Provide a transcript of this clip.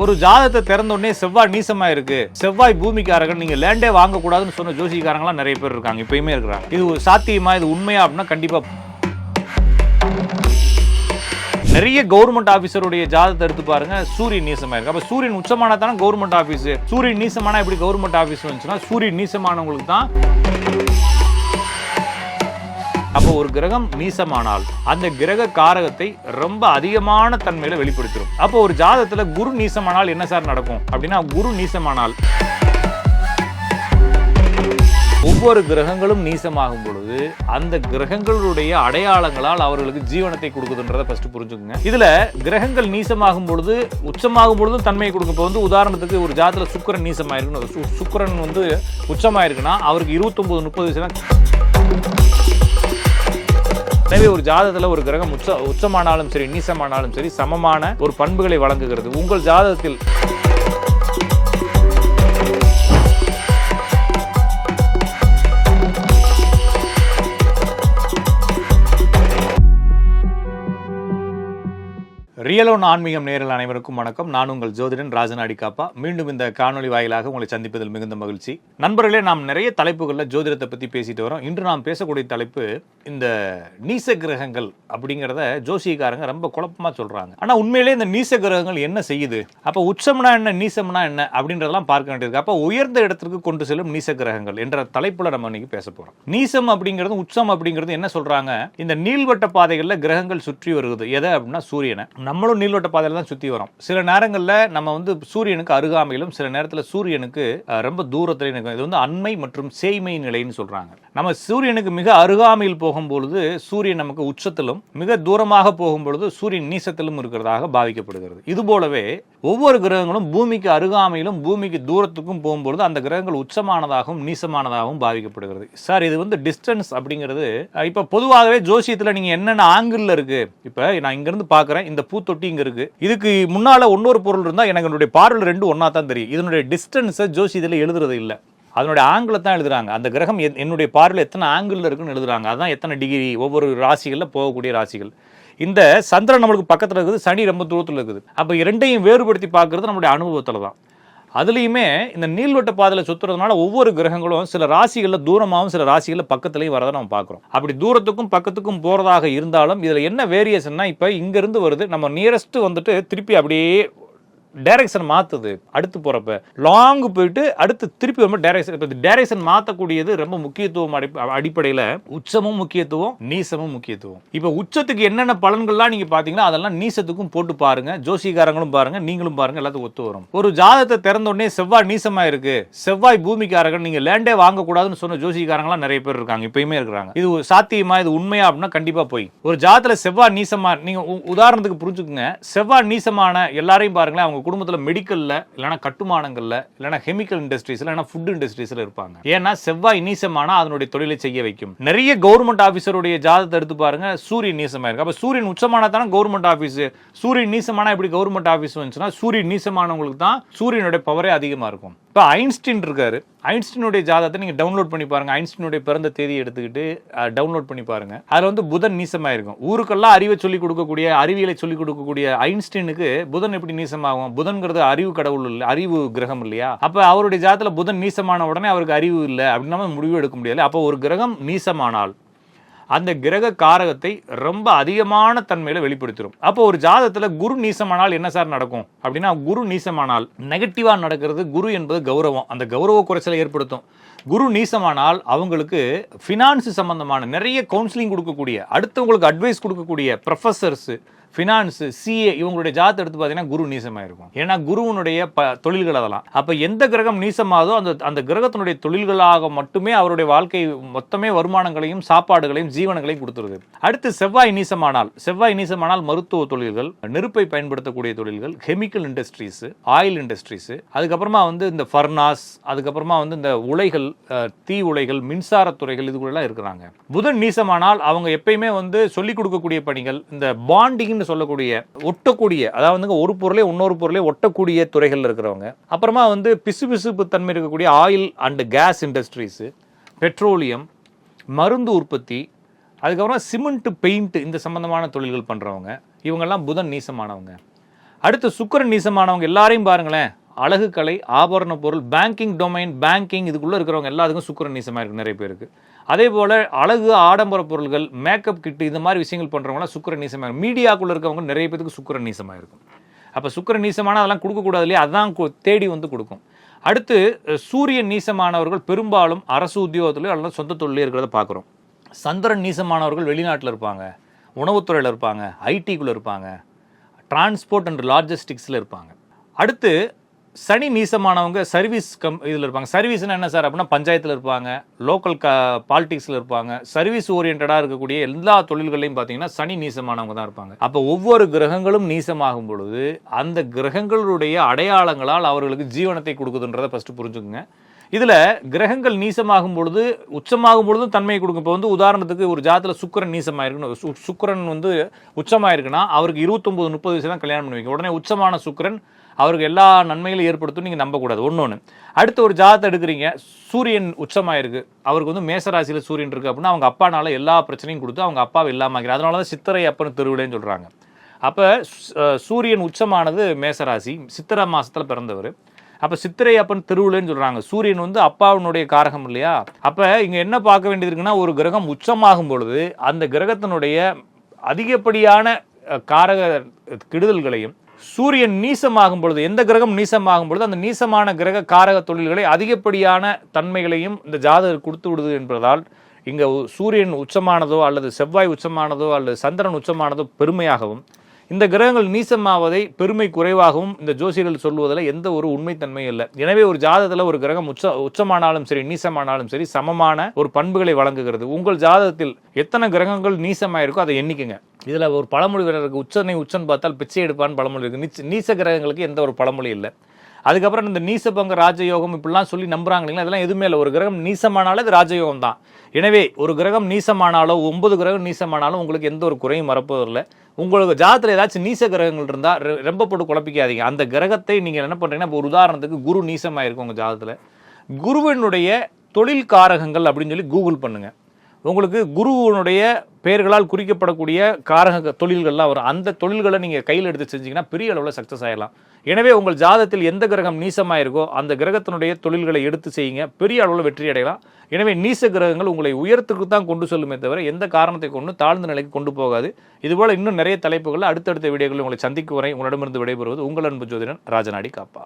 ஒரு ஜாதகத்தை திறந்த உடனே செவ்வாய் நீசமா இருக்கு, செவ்வாய் பூமிக்காரர்கள், நீங்க லேண்டே வாங்க கூடாதுன்னு சொன்ன ஜோசிக்காரங்களாம் நிறைய பேர் இருக்காங்க, இப்பயுமே இருக்கிறாங்க. இது ஒரு சாத்தியமா, இது உண்மையா அப்படின்னா கண்டிப்பா நிறைய கவர்மெண்ட் ஆபீசருடைய ஜாதகத்தை எடுத்து பாருங்க, சூரியன் நீசமா இருக்கு. அப்ப சூரியன் உச்சமான தானே கவர்மெண்ட் ஆபீஸ். சூரியன் நீசமானா எப்படி கவர்மெண்ட் ஆபீஸ் வந்துச்சுன்னா, சூரியன் நீசமானவங்களுக்கு தான். அப்போ ஒரு கிரகம் நீசமானால் அந்த கிரக காரகத்தை ரொம்ப அதிகமான தன்மையில வெளிப்படுத்திடும். அப்போ ஒரு ஜாதகத்துல குரு நீசமானால் என்ன சார் நடக்கும் அப்படின்னா, குரு நீசமானால் ஒவ்வொரு கிரகங்களும் நீசமாகும் பொழுது அந்த கிரகங்களுடைய அடையாளங்களால் அவர்களுக்கு ஜீவனத்தை கொடுக்குதுன்றதை ஃபர்ஸ்ட் புரிஞ்சுக்கோங்க. இதுல கிரகங்கள் நீசமாகும் பொழுது உச்சமாகும் பொழுதும் தன்மையை கொடுக்கும். இப்போ வந்து உதாரணத்துக்கு ஒரு ஜாதத்துல சுக்கிரன் நீசமாயிருக்குன்னு, சுக்கிரன் வந்து உச்சமாயிருக்குன்னா அவருக்கு 29-30 எனவே ஒரு ஜாதகத்துல ஒரு கிரகம் உச்சமானாலும் சரி நீசமானாலும் சரி சமமான ஒரு பண்புகளை வழங்குகிறது. உங்கள் ஜாதகத்தில் ரியலோன் ஆன்மீகம் நேரில் அனைவருக்கும் வணக்கம். நான் உங்கள் ஜோதிடன் ராஜநாடி காப்பா. மீண்டும் இந்த காணொலி வாயிலாக உங்களை சந்திப்பதில் மிகுந்த மகிழ்ச்சி. நண்பர்களே, நாம் நிறைய தலைப்புகளில் ஜோதிடத்தை பற்றி பேசிட்டு வரோம். இன்று நாம் பேசக்கூடிய தலைப்பு இந்த நீச கிரகங்கள் அப்படிங்கிறத ஜோசியக்காரங்க ரொம்ப குழப்பமாக சொல்கிறாங்க. ஆனால் உண்மையிலே இந்த நீச கிரகங்கள் என்ன செய்யுது, அப்போ உச்சம்னா என்ன நீசம்னா என்ன அப்படின்றதெல்லாம் பார்க்க வேண்டியிருக்கு. அப்போ உயர்ந்த இடத்திற்கு கொண்டு செல்லும் நீச கிரகங்கள் என்ற தலைப்பில் நம்ம இன்னைக்கு பேச போகிறோம். நீசம் அப்படிங்கிறது உச்சம் அப்படிங்கிறது என்ன சொல்கிறாங்க, இந்த நீள்வட்ட பாதைகளில் கிரகங்கள் சுற்றி வருகிறது. எதை அப்படின்னா சூரியனை. நம்மளும் நீள்வட்ட பாதையில தான் சுற்றி வரோம். சில நேரங்களில் நம்ம வந்து சூரியனுக்கு அருகாமையிலும் சில நேரத்தில் சூரியனுக்கு ரொம்ப தூரத்தில் இருக்கும். இது வந்து அண்மை மற்றும் சேய்மை நிலைன்னு சொல்றாங்க. நம்ம சூரியனுக்கு மிக அருகாமையில் போகும்பொழுது சூரியன் நமக்கு உச்சத்திலும், மிக தூரமாக போகும்பொழுது சூரியன் நீசத்திலும் இருக்கிறதாக பாவிக்கப்படுகிறது. இது போலவே ஒவ்வொரு கிரகங்களும் பூமிக்கு அருகாமையிலும் பூமிக்கு தூரத்துக்கும் போகும்பொழுது அந்த கிரகங்கள் உச்சமானதாகவும் நீசமானதாகவும் பாவிக்கப்படுகிறது. சார், இது வந்து டிஸ்டன்ஸ் அப்படிங்கிறது இப்போ பொதுவாகவே ஜோசியத்தில் நீங்கள் என்னென்ன ஆங்கிள் இருக்கு, இப்போ நான் இங்கிருந்து பார்க்குறேன், இந்த பூத்தொட்டி இங்கே இருக்கு, இதுக்கு முன்னால இன்னொரு பொருள் இருந்தால் எனக்கு என்னுடைய பார்வையில் ரெண்டு ஒன்றா தான் தெரியும். இதனுடைய டிஸ்டன்ஸை ஜோசியத்தில் எழுதுறது இல்லை, அதனுடைய ஆங்கிள் தான் எழுதுறாங்க. அந்த கிரகம் என்னுடைய பார்வையில் எத்தனை ஆங்கிள் இருக்குன்னு எழுதுறாங்க. அதான் எத்தனை டிகிரி ஒவ்வொரு ராசிகளில் போகக்கூடிய ராசிகள். இந்த சந்திரன் நம்மளுக்கு பக்கத்தில் இருக்குது, சனி ரொம்ப தூரத்தில் இருக்குது. அப்போ இரண்டையும் வேறுபடுத்தி பார்க்கறது நம்மளுடைய அனுபவத்தில் தான். அதுலேயுமே இந்த நீள்வட்ட பாதையில் சுற்றுறதுனால ஒவ்வொரு கிரகங்களும் சில ராசிகளில் தூரமாகவும் சில ராசிகளில் பக்கத்துலேயும் வரதை நம்ம பார்க்குறோம். அப்படி தூரத்துக்கும் பக்கத்துக்கும் போகிறதாக இருந்தாலும் இதில் என்ன வேரியேஷன்னா, இப்போ இங்கேருந்து வருது, நம்ம நியரஸ்ட் வந்துட்டு திருப்பி அப்படியே டைரக்ஷன் மாற்றுது. அடுத்து போகிறப்ப லாங் போயிட்டு அடுத்து திருப்பி ரொம்ப டைரக்ஷன் மாற்றக்கூடியது ரொம்ப முக்கியத்துவம். அடிப்படையில் உச்சமும் முக்கியத்துவம், நீசமும் முக்கியத்துவம். இப்போ உச்சத்துக்கு என்னென்ன பலன்கள்லாம் நீங்கள் பார்த்தீங்கன்னா அதெல்லாம் நீசத்துக்கும் போட்டு பாருங்க, ஜோசிகாரங்களும் பாருங்க, நீங்களும் பாருங்க, எல்லாத்துக்கும் ஒத்து வரும். ஒரு ஜாதகத்தை திறந்த உடனே செவ்வாய் நீசமா இருக்கு, செவ்வாய் பூமிக்காரர்கள், நீங்க லேண்டே வாங்கக்கூடாதுன்னு சொன்ன ஜோசிகாரங்களாம் நிறைய பேர் இருக்காங்க, இப்பயுமே இருக்கிறாங்க. இது சாத்தியமா, இது உண்மையா அப்படின்னா கண்டிப்பா போய். ஒரு ஜாதகத்துல செவ்வாய் நீசமா, நீங்க உதாரணத்துக்கு புரிஞ்சுக்குங்க, செவ்வாய் நீசமான எல்லாரையும் பாருங்களேன், அவங்க குடும்பத்தில் மெடிக்கல்ல இல்லைனா கட்டுமானங்கள்ல இல்லைனா கெமிக்கல் இண்டஸ்ட்ரீஸ்ல இல்லைனா ஃபுட் இண்டஸ்ட்ரீஸ்ல இருப்பாங்க. ஏன்னா செவ்வாய் நீசமானா அதனுடைய தொழிலை செய்ய வைக்கும். நிறைய கவர்மெண்ட் ஆபீசருடைய ஜாதகத்தை எடுத்து பாருங்க, சூரியன் நீசமா இருக்கு. அப்ப சூரியன் உச்சமானா தானே கவர்மெண்ட் ஆபீஸ். சூரியன் நீசமானா எப்படி கவர்மெண்ட் ஆபீஸ் வந்துச்சுன்னா, சூரியன் நீசமானவங்களுக்கு தான் சூரியனுடைய பவரே அதிகமா இருக்கும். இப்போ ஐன்ஸ்டீன் இருக்காரு, ஐன்ஸ்டீனுடைய ஜாதகத்தை நீங்க டவுன்லோட் பண்ணி பாருங்க. ஐன்ஸ்டீனுடைய பிறந்த தேதியை எடுத்துக்கிட்டு டவுன்லோட் பண்ணி பாருங்க. அதுல வந்து புதன் நீசமா இருக்கும். ஊருக்கெல்லாம் அறிவை சொல்லிக் கொடுக்கக்கூடிய, அறிவியலை சொல்லிக் கொடுக்கக்கூடிய ஐன்ஸ்டீனுக்கு புதன் எப்படி நீசமாகும்? புதன்கிறது அறிவு கடவுள் இல்லை, அறிவு கிரகம் இல்லையா? அப்ப அவருடைய ஜாதகத்துல புதன் நீசமான உடனே அவருக்கு அறிவு இல்லை அப்படின்னா முடிவு எடுக்க முடியாது. அப்போ ஒரு கிரகம் நீசமானால் அந்த கிரக காரகத்தை ரொம்ப அதிகமான தன்மையில வெளிப்படுத்திடும். அப்போ ஒரு ஜாதகத்துல குரு நீசமானால் என்ன சார் நடக்கும் அப்படின்னா, குரு நீசமானால் நெகட்டிவா நடக்கிறது. குரு என்பது கௌரவம், அந்த கௌரவ குறைச்சலை ஏற்படுத்தும். குரு நீசமானால் அவங்களுக்கு ஃபினான்ஸ் சம்பந்தமான நிறைய கவுன்சிலிங் கொடுக்கக்கூடிய, அடுத்தவங்களுக்கு அட்வைஸ் கொடுக்கக்கூடிய ப்ரொஃபஸர்ஸ், ஃபினான்ஸ், சிஏ, இவங்களுடைய ஜாதகத்தை எடுத்து பார்த்தீங்கன்னா குரு நீசமாக இருக்கும். ஏன்னா குருவனுடைய தொழில்கள் அதெல்லாம். அப்போ எந்த கிரகம் நீசமாதோ அந்த கிரகத்தினுடைய தொழில்களாக மட்டுமே அவருடைய வாழ்க்கை மொத்தமே வருமானங்களையும் சாப்பாடுகளையும் ஜீவனங்களையும் கொடுத்துருது. அடுத்து செவ்வாய் நீசமானால் மருத்துவ தொழில்கள், நெருப்பை பயன்படுத்தக்கூடிய தொழில்கள், கெமிக்கல் இண்டஸ்ட்ரீஸ், ஆயில் இண்டஸ்ட்ரீஸ், அதுக்கப்புறமா வந்து இந்த ஃபர்னாஸ், அதுக்கப்புறமா வந்து இந்த உலைகள், தீ உலைகள், மின்சாரத்துறைகள், இதுக்குள்ளெல்லாம் இருக்கிறாங்க. புதன் நீசமானால் அவங்க எப்பயுமே வந்து சொல்லிக் கொடுக்கக்கூடிய பணிகள், இந்த பாண்டிங் சொல்லக்கூடிய, ஒட்டக்கூடிய, அதாவது ஒரு பொருளை இன்னொரு பொருளை ஒட்டக்கூடிய துறைகள் இருக்கிறவங்க. அப்புறமா வந்து பிசுபிசுப்பு தன்மை இருக்கக்கூடிய oil and gas industries, petroleum, மருந்து உற்பத்தி, அதுக்கப்புறம் சிமெண்ட், பெயிண்ட், இந்த சம்பந்தமான தொழில்கள் பண்றவங்க, இவங்கெல்லாம் புதன் நீசமானவங்க. அடுத்து சுக்கிரன் நீசமானவங்க எல்லாரையும் பாருங்களேன், அழகு கலை, ஆபரண பொருள், பேங்கிங் டொமைன், பேங்கிங் இதுக்குள்ளே இருக்கிறவங்க எல்லாத்துக்கும் சுக்கிரன் நீசமாக இருக்குது நிறைய பேருக்கு. அதே போல் அழகு ஆடம்பர பொருள்கள், மேக்கப் கிட்டு இந்த மாதிரி விஷயங்கள் பண்ணுறவங்களாம் சுக்கிரன் நீசமாக இருக்கும். மீடியாக்குள்ளே இருக்கவங்க நிறைய பேருக்கு சுக்கிரன் நீசமாக இருக்கும். அப்போ சுக்கிரன் நீசமான அதெல்லாம் கொடுக்கக்கூடாது இல்லையா, அதான் தேடி வந்து கொடுக்கும். அடுத்து சூரியன் நீசமானவர்கள் பெரும்பாலும் அரசு உத்தியோகத்திலோ அல்லது சொந்த தொழிலே இருக்கிறத பார்க்குறோம். சந்திரன் நீசமானவர்கள் வெளிநாட்டில் இருப்பாங்க, உணவுத்துறையில் இருப்பாங்க, ஐடிக்குள்ளே இருப்பாங்க, டிரான்ஸ்போர்ட் அண்ட் லாஜிஸ்டிக்ஸில் இருப்பாங்க. அடுத்து சனி நீசமானவங்க சர்வீஸ் இதில் இருப்பாங்க. சர்வீஸ்னால் என்ன சார் அப்படின்னா, பஞ்சாயத்தில் இருப்பாங்க, லோக்கல் பாலிடிக்ஸில் இருப்பாங்க, சர்வீஸ் ஓரியன்டாக இருக்கக்கூடிய எல்லா தொழில்களையும் பார்த்தீங்கன்னா சனி நீசமானவங்க தான் இருப்பாங்க. அப்போ ஒவ்வொரு கிரகங்களும் நீசமாகும் பொழுது அந்த கிரகங்களுடைய அடையாளங்களால் அவர்களுக்கு ஜீவனத்தை கொடுக்குதுன்றதை ஃபஸ்ட்டு புரிஞ்சுக்குங்க. இதில் கிரகங்கள் நீசமாகும் பொழுது உச்சமாகும் பொழுதும் தன்மையை கொடுக்கும். இப்போ வந்து உதாரணத்துக்கு ஒரு ஜாதத்தில் சுக்கிரன் நீசமாயிருக்குன்னு, சுக்கிரன் வந்து உச்சமாயிருக்குன்னா அவருக்கு 29-30 வயசு தான் கல்யாணம் பண்ணி வைக்கும். உடனே உச்சமான சுக்கிரன் அவருக்கு எல்லா நன்மைகளும் ஏற்படுத்தும் நீங்கள் நம்பக்கூடாது. ஒன்று அடுத்து ஒரு ஜாதத்தை எடுக்கிறீங்க, சூரியன் உச்சமாயிருக்கு, அவருக்கு வந்து மேசராசியில் சூரியன் இருக்குது அப்படின்னா அவங்க அப்பானால எல்லா பிரச்சனையும் கொடுத்து அவங்க அப்பாவை இல்லாமல் ஆகிறார். அதனால தான் சித்திரை அப்பன்னு திருவிழேன்னு சொல்கிறாங்க. அப்போ சூரியன் உச்சமானது மேசராசி, சித்திரை மாதத்தில் பிறந்தவர். அப்போ சித்திரை அப்பன் திருவிழேன்னு சொல்கிறாங்க. சூரியன் வந்து அப்பாவினுடைய காரகம் இல்லையா. அப்போ இங்கே என்ன பார்க்க வேண்டியது இருக்குன்னா, ஒரு கிரகம் உச்சமாகும் பொழுது அந்த கிரகத்தினுடைய அதிகப்படியான காரக கெடுதல்களையும், சூரியன் நீசமாகும் பொழுது எந்த கிரகம் நீசமாகும் பொழுது அந்த நீசமான கிரக காரக தொழில்களை அதிகப்படியான தன்மைகளையும் இந்த ஜாதகர் கொடுத்து விடுது என்பதால் இங்கே சூரியன் உச்சமானதோ அல்லது செவ்வாய் உச்சமானதோ அல்லது சந்திரன் உச்சமானதோ பெருமையாகவும், இந்த கிரகங்கள் நீசமாவதை பெருமை குறைவாகவும் இந்த ஜோசியர்கள் சொல்வதில் எந்த ஒரு உண்மைத்தன்மையும் இல்லை. எனவே ஒரு ஜாதகத்தில் ஒரு கிரகம் உச்சமானாலும் சரி நீசமானாலும் சரி சமமான ஒரு பண்புகளை வழங்குகிறது. உங்கள் ஜாதகத்தில் எத்தனை கிரகங்கள் நீசமாயிருக்கோ அதை எண்ணிக்குங்க. இதில் ஒரு பழமொழி இருக்கு, உச்சன் பார்த்தால் பிச்சை எடுப்பான்னு பழமொழி இருக்குது. நீச கிரகங்களுக்கு எந்த ஒரு பழமொழி இல்லை. அதுக்கப்புறம் இந்த நீசபங்க ராஜயோகம் இப்படிலாம் சொல்லி நம்புறாங்க இல்லைங்களா, அதெல்லாம் எதுவுமே இல்லை. ஒரு கிரகம் நீசமானாலும் அது ராஜயோகம் தான். எனவே ஒரு கிரகம் நீசமானாலோ 9 கிரகம் நீசமானாலும் உங்களுக்கு எந்த ஒரு குறையும் வரப்போதில்லை. உங்களுக்கு ஜாதகத்தில் ஏதாச்சும் நீச கிரகங்கள் இருந்தால் ரொம்ப போட்டு குழப்பிக்காதீங்க. அந்த கிரகத்தை நீங்கள் என்ன பண்ணுறீங்கன்னா, இப்போ ஒரு உதாரணத்துக்கு குரு நீசமாக இருக்கும் உங்கள் ஜாதகத்தில், குருவினுடைய தொழில் காரகங்கள் அப்படின்னு சொல்லி கூகுள் பண்ணுங்கள். உங்களுக்கு குருவனுடைய பெயர்களால் குறிக்கப்படக்கூடிய காரக தொழில்கள்லாம் வரும். அந்த தொழில்களை நீங்கள் கையில் எடுத்து செஞ்சீங்கன்னா பெரிய அளவில் சக்ஸஸ் ஆகிடலாம். எனவே உங்கள் ஜாதகத்தில் எந்த கிரகம் நீசமாக இருக்கோ அந்த கிரகத்தினுடைய தொழில்களை எடுத்து செய்யுங்க, பெரிய அளவில் வெற்றி அடையலாம். எனவே நீச கிரகங்கள் உங்களை உயரத்துக்கு தான் கொண்டு செல்லுமே தவிர எந்த காரணத்தை கொண்டு தாழ்ந்த நிலைக்கு கொண்டு போகாது. இதுபோல் இன்னும் நிறைய தலைப்புகளில் அடுத்தடுத்த வீடியோக்களில் உங்களை சந்திக்கும் வரை உங்களிடமிருந்து விடைபெறுவது உங்கள் அன்பு ஜோதிடன் ராஜநாடி காப்பா.